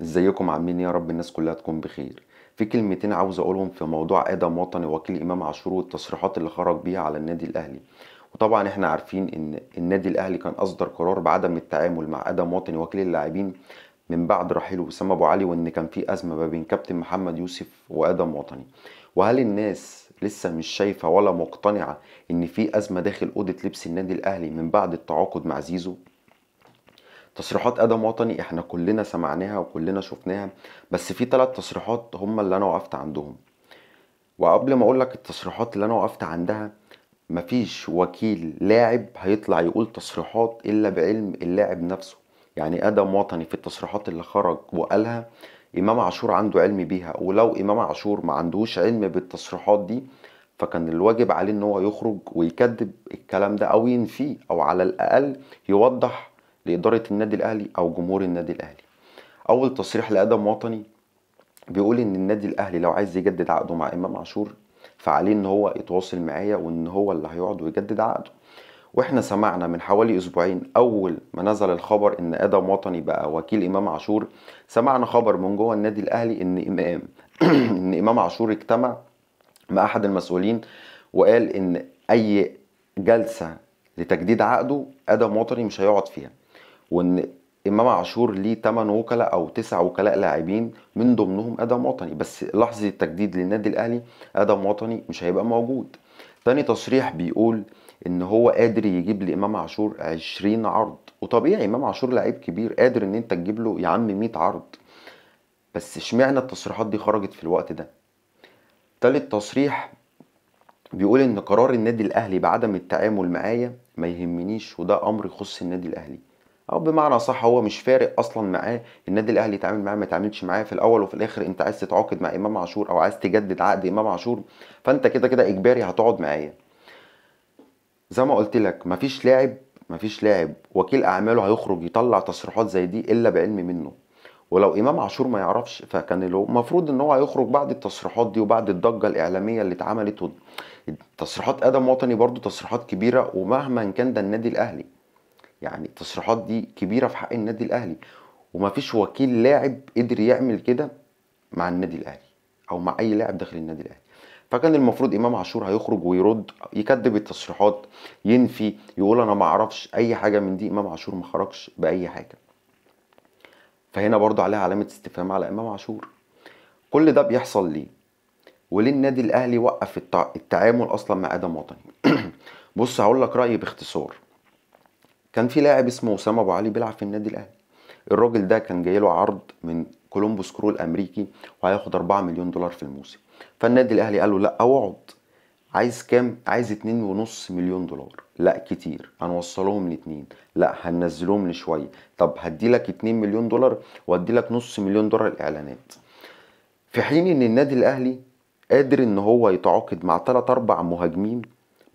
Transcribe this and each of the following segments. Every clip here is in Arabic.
ازيكم عاملين ايه؟ يا رب الناس كلها تكون بخير. في كلمتين عاوز اقولهم في موضوع ادم وطني وكيل امام عاشور والتصريحات اللي خرج بيها على النادي الاهلي. وطبعا احنا عارفين ان النادي الاهلي كان اصدر قرار بعدم التعامل مع ادم وطني وكيل اللاعبين من بعد رحيل وسام ابو علي، وان كان في ازمه ما بين كابتن محمد يوسف وادم وطني. وهل الناس لسه مش شايفه ولا مقتنعه ان في ازمه داخل اوضه لبس النادي الاهلي من بعد التعاقد مع زيزو؟ تصريحات ادم وطني احنا كلنا سمعناها وكلنا شفناها، بس في 3 تصريحات هم اللي انا وقفت عندهم. وقبل ما اقول لك التصريحات اللي انا وقفت عندها، مفيش وكيل لاعب هيطلع يقول تصريحات الا بعلم اللاعب نفسه. يعني ادم وطني في التصريحات اللي خرج وقالها امام عاشور عنده علم بيها، ولو امام عاشور ما عندهوش علم بالتصريحات دي فكان الواجب عليه ان هو يخرج ويكذب الكلام ده او ينفيه، او على الاقل يوضح لاداره النادي الاهلي او جمهور النادي الاهلي. اول تصريح لادم وطني بيقول ان النادي الاهلي لو عايز يجدد عقده مع امام عاشور فعليه ان هو يتواصل معايا وان هو اللي هيقعد ويجدد عقده. واحنا سمعنا من حوالي اسبوعين اول ما نزل الخبر ان ادم وطني بقى وكيل امام عاشور، سمعنا خبر من جوه النادي الاهلي ان امام ان امام عاشور اجتمع مع احد المسؤولين وقال ان اي جلسة لتجديد عقده ادم وطني مش هيقعد فيها، وان امام عاشور ليه 8 وكلاء او 9 وكلاء لاعبين من ضمنهم ادم وطني، بس لحظه التجديد للنادي الاهلي ادم وطني مش هيبقى موجود. تاني تصريح بيقول ان هو قادر يجيب لامام عاشور 20 عرض، وطبيعي امام عاشور لعيب كبير قادر ان انت تجيب له يا عم 100 عرض، بس اشمعنى التصريحات دي خرجت في الوقت ده؟ تالت تصريح بيقول ان قرار النادي الاهلي بعدم التعامل معايا ما يهمنيش، وده امر يخص النادي الاهلي. او بمعنى صح هو مش فارق اصلا معاه النادي الاهلي يتعامل معاه ما يتعاملش معاه، في الاول وفي الاخر انت عايز تتعاقد مع امام عاشور او عايز تجدد عقد امام عاشور فانت كده كده اجباري هتقعد معايا. زي ما قلت لك مفيش لاعب وكيل اعماله هيخرج يطلع تصريحات زي دي الا بعلم منه. ولو امام عاشور ما يعرفش فكان المفروض ان هو هيخرج بعد التصريحات دي وبعد الضجه الاعلاميه اللي اتعملت تصريحات ادم وطني برضو تصريحات كبيره، ومهما كان ده النادي الاهلي، يعني التصريحات دي كبيره في حق النادي الاهلي، ومفيش وكيل لاعب قدر يعمل كده مع النادي الاهلي او مع اي لاعب داخل النادي الاهلي. فكان المفروض امام عاشور هيخرج ويرد يكذب التصريحات، ينفي، يقول انا ما اعرفش اي حاجه من دي. امام عاشور ما خرجش باي حاجه، فهنا برضو عليها علامه استفهام على امام عاشور. كل ده بيحصل ليه؟ وليه النادي الاهلي وقف التعامل اصلا مع ادم وطني؟ بص هقول لك رايي باختصار. كان في لاعب اسمه اسامه ابو علي بيلعب في النادي الاهلي. الراجل ده كان جاي له عرض من كولومبوس كرو الامريكي وهياخد 4 مليون دولار في الموسم. فالنادي الاهلي قال له لا اقعد. عايز كام؟ عايز 2.5 مليون دولار. لا كتير، هنوصلهم لاتنين. لا هننزلهم لشويه. طب هديلك 2 مليون دولار واديلك نص مليون دولار اعلانات. في حين ان النادي الاهلي قادر ان هو يتعاقد مع 3 4 مهاجمين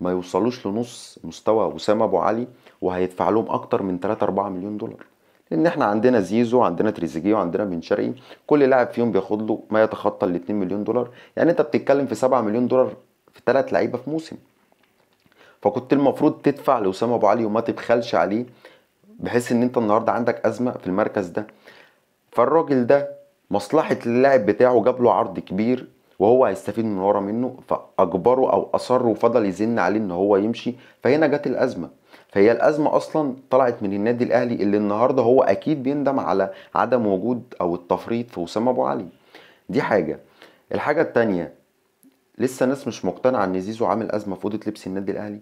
ما يوصلوش لنص مستوى وسام ابو علي، وهيدفع لهم اكتر من 3 4 مليون دولار. لان احنا عندنا زيزو وعندنا تريزيجيه وعندنا بن شرقي، كل لاعب فيهم بياخد له ما يتخطى ال 2 مليون دولار. يعني انت بتتكلم في 7 مليون دولار في 3 لعيبه في موسم. فكنت المفروض تدفع لاسامه ابو علي وما تبخلش عليه، بحيث ان انت النهارده عندك ازمه في المركز ده. فالراجل ده مصلحة اللاعب بتاعه جاب له عرض كبير وهو هيستفيد من ورا منه، فأجبره أو أصر وفضل يزن عليه إن هو يمشي. فهنا جت الأزمة. فهي الأزمة أصلا طلعت من النادي الأهلي اللي النهاردة هو أكيد بيندم على عدم وجود أو التفريط في وسام أبو علي. دي حاجة. الحاجة التانية، لسه ناس مش مقتنعة إن زيزو عامل أزمة في أوضة لبس النادي الأهلي.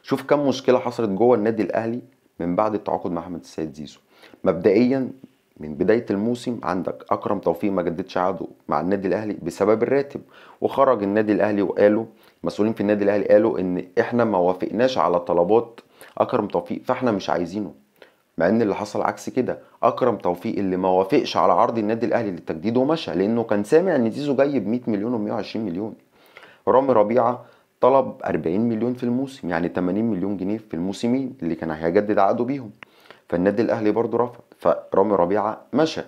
شوف كم مشكلة حصلت جوه النادي الأهلي من بعد التعاقد مع أحمد السيد زيزو. مبدئيا من بداية الموسم عندك أكرم توفيق ما جددش عقده مع النادي الأهلي بسبب الراتب، وخرج النادي الأهلي وقالوا مسؤولين في النادي الأهلي قالوا إن إحنا ما وافقناش على طلبات أكرم توفيق فإحنا مش عايزينه. مع إن اللي حصل عكس كده، أكرم توفيق اللي ما وافقش على عرض النادي الأهلي للتجديد ومشى لأنه كان سامع إن زيزو جاي ب 100 مليون و 120 مليون. رامي ربيعة طلب 40 مليون في الموسم، يعني 80 مليون جنيه في الموسمين اللي كان هيجدد عقده بيهم. فالنادي الاهلي برضو رفض، فرامي ربيعة مشى.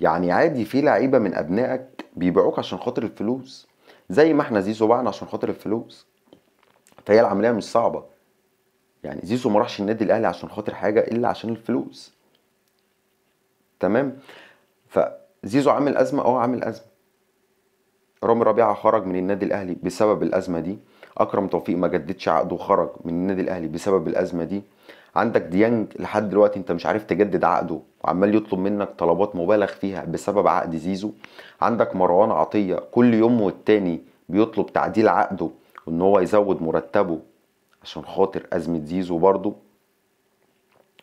يعني عادي في لعيبة من ابنائك بيبيعوك عشان خاطر الفلوس، زي ما احنا زيزو باعنا عشان خاطر الفلوس. فهي العملية مش صعبة. يعني زيزو ما راحش النادي الاهلي عشان خاطر حاجة الا عشان الفلوس. تمام. فزيزو عامل ازمه، عامل ازمه. رامي ربيعه خرج من النادي الاهلي بسبب الازمه دي. اكرم توفيق ما جددش عقده وخرج من النادي الاهلي بسبب الازمه دي. عندك ديانج لحد دلوقتي انت مش عارف تجدد عقده وعمال يطلب منك طلبات مبالغ فيها بسبب عقد زيزو. عندك مروان عطيه كل يوم والتاني بيطلب تعديل عقده وان هو يزود مرتبه عشان خاطر ازمه زيزو برضه.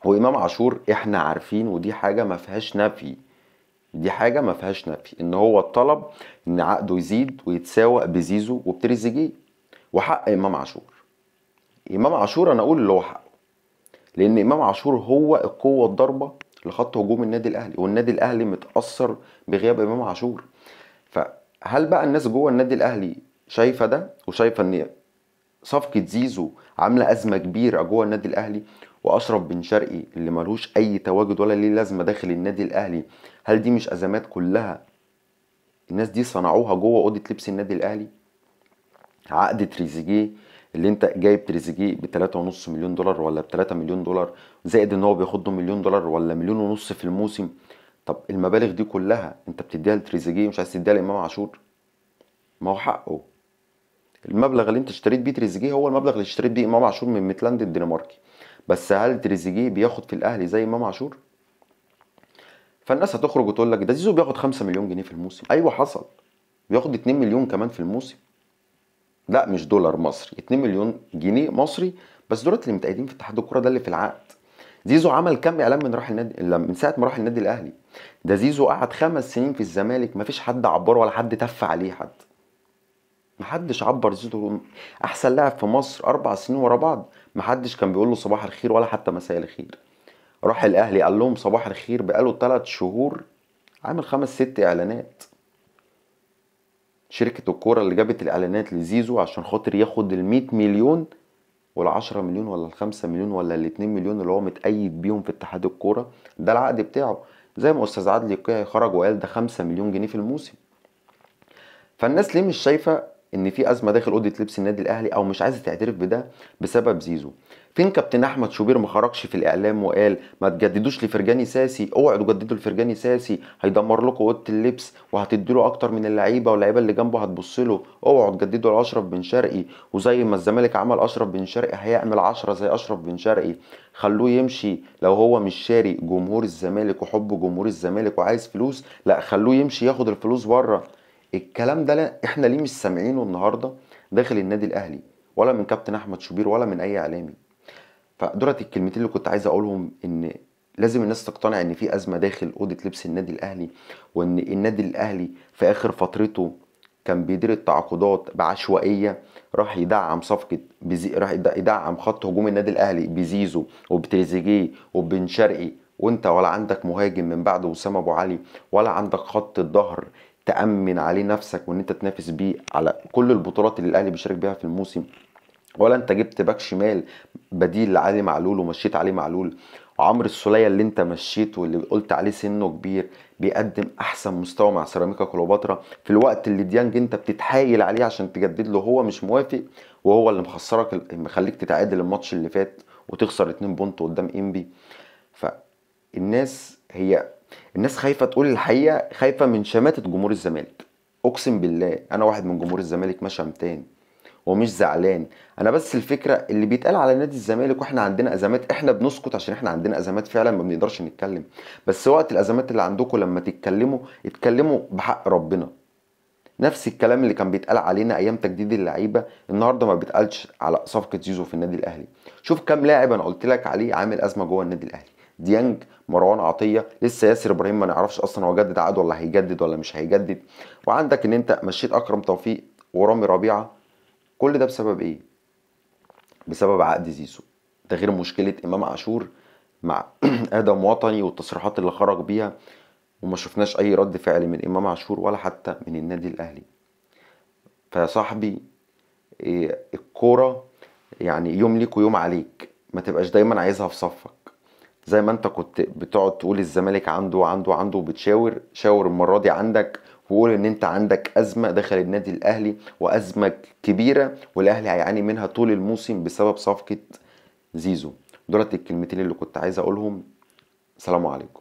وامام عاشور احنا عارفين، ودي حاجه ما فيهاش نفي، دي حاجة ما فيهاش نفي، ان هو الطلب ان عقده يزيد ويتساوى بزيزو وبتريزيجيه. وحق امام عاشور، امام عاشور انا اقول اللي هو حقه، لان امام عاشور هو القوة الضاربة لخط هجوم النادي الاهلي، والنادي الاهلي متأثر بغياب امام عاشور. فهل بقى الناس جوه النادي الاهلي شايفة ده وشايفة ان صفقة زيزو عاملة أزمة كبيرة جوه النادي الأهلي؟ وأشرف بن شرقي اللي ملوش أي تواجد ولا ليه لازمة داخل النادي الأهلي، هل دي مش أزمات كلها الناس دي صنعوها جوه أوضة لبس النادي الأهلي؟ عقد تريزيجيه اللي انت جايب تريزيجيه ب 3.5 مليون دولار ولا ب 3 مليون دولار، زائد ان هو بياخد له مليون دولار ولا مليون ونص في الموسم. طب المبالغ دي كلها انت بتديها لتريزيجيه مش عايز تديها لامام عاشور؟ ما هو حقه. المبلغ اللي انت اشتريت بيه تريزيجيه هو المبلغ اللي اشتريت بيه امام عاشور من ميتلاند الدنماركي. بس هل تريزيجيه بياخد في الاهلي زي امام عاشور؟ فالناس هتخرج وتقول لك ده زيزو بياخد 5 مليون جنيه في الموسم. ايوه حصل، بياخد 2 مليون كمان في الموسم. لا مش دولار مصري، 2 مليون جنيه مصري. بس دولت اللي متقيدين في اتحاد الكوره، ده اللي في العقد. زيزو عمل كام اعلان من راح النادي من ساعه ما راح النادي الاهلي؟ ده زيزو قعد 5 سنين في الزمالك مفيش حد عبره ولا حد تف عليه حد. محدش عبر زيزو، احسن لاعب في مصر 4 سنين ورا بعض محدش كان بيقول له صباح الخير ولا حتى مساء الخير. راح الاهلي قال لهم صباح الخير بقاله 3 شهور، عامل 5 6 اعلانات. شركة الكورة اللي جابت الاعلانات لزيزو عشان خاطر ياخد ال100 مليون ولا 10 مليون ولا ال5 مليون ولا ال2 مليون اللي هو متأيد بيهم في اتحاد الكورة، ده العقد بتاعه. زي ما استاذ عادل القيعي خرج وقال ده 5 مليون جنيه في الموسم. فالناس ليه مش شايفه ان في ازمه داخل اوضه لبس النادي الاهلي او مش عايزه تعترف بده بسبب زيزو؟ فين كابتن احمد شوبير ما خرجش في الاعلام وقال ما تجددوش لفرجاني ساسي، اوعوا تجددوا لفرجاني ساسي هيدمر لكم اوضه اللبس وهتدوا له اكتر من اللعيبه واللعيبه اللي جنبه هتبص له، اوعوا تجددوا لاشرف بن شرقي، وزي ما الزمالك عمل اشرف بن شرقي هيعمل 10 زي اشرف بن شرقي، خلوه يمشي لو هو مش شاري جمهور الزمالك وحب جمهور الزمالك وعايز فلوس، لا خلوه يمشي ياخد الفلوس بره. الكلام ده لا احنا ليه مش سامعينه النهارده داخل النادي الاهلي، ولا من كابتن احمد شوبير ولا من اي اعلامي؟ فدولت الكلمتين اللي كنت عايز اقولهم، ان لازم الناس تقتنع ان في ازمه داخل اوضه لبس النادي الاهلي، وان النادي الاهلي في اخر فترته كان بيدير التعاقدات بعشوائيه. راح يدعم صفقه راح يدعم خط هجوم النادي الاهلي بزيزو وبتريزيجيه وبن شرقي، وانت ولا عندك مهاجم من بعد وسام ابو علي، ولا عندك خط الظهر تأمن عليه نفسك وان انت تنافس بيه على كل البطولات اللي الاهلي بيشارك بيها في الموسم، ولا انت جبت باك شمال بديل لعلي معلول ومشيت عليه معلول، وعمرو السولية اللي انت مشيته واللي قلت عليه سنه كبير بيقدم احسن مستوى مع سيراميكا كليوباترا، في الوقت اللي ديانج انت بتتحايل عليه عشان تجدد له هو مش موافق، وهو اللي مخليك تتعادل الماتش اللي فات وتخسر 2 بونت قدام انبي. فالناس الناس خايفه تقول الحقيقه، خايفه من شماته جمهور الزمالك. اقسم بالله انا واحد من جمهور الزمالك ما شمتان ومش زعلان. انا بس الفكره اللي بيتقال على نادي الزمالك واحنا عندنا ازمات احنا بنسكت عشان احنا عندنا ازمات فعلا ما بنقدرش نتكلم، بس وقت الازمات اللي عندكم لما تتكلموا اتكلموا بحق ربنا. نفس الكلام اللي كان بيتقال علينا ايام تجديد اللعيبه النهارده ما بيتقالش على صفقه زيزو في النادي الاهلي. شوف كام لاعب انا قلت لك عليه عامل ازمه جوه النادي الاهلي: ديانج، مروان عطيه، لسه ياسر ابراهيم ما نعرفش اصلا هو جدد عقده ولا هيجدد ولا مش هيجدد، وعندك ان انت مشيت اكرم توفيق ورامي ربيعه. كل ده بسبب ايه؟ بسبب عقد زيزو. ده غير مشكله امام عاشور مع ادم وطني والتصريحات اللي خرج بيها، وما شفناش اي رد فعل من امام عاشور ولا حتى من النادي الاهلي. فيا صاحبي الكورة يعني يوم ليك ويوم عليك، ما تبقاش دايما عايزها في صفك. زي ما انت كنت بتقعد تقول الزمالك عنده وبتشاور، شاور المرة دي عندك وقول ان انت عندك ازمة داخل النادي الاهلي وازمة كبيرة والاهلي هيعاني منها طول الموسم بسبب صفقة زيزو. دولت الكلمتين اللي كنت عايز اقولهم. سلام عليكم.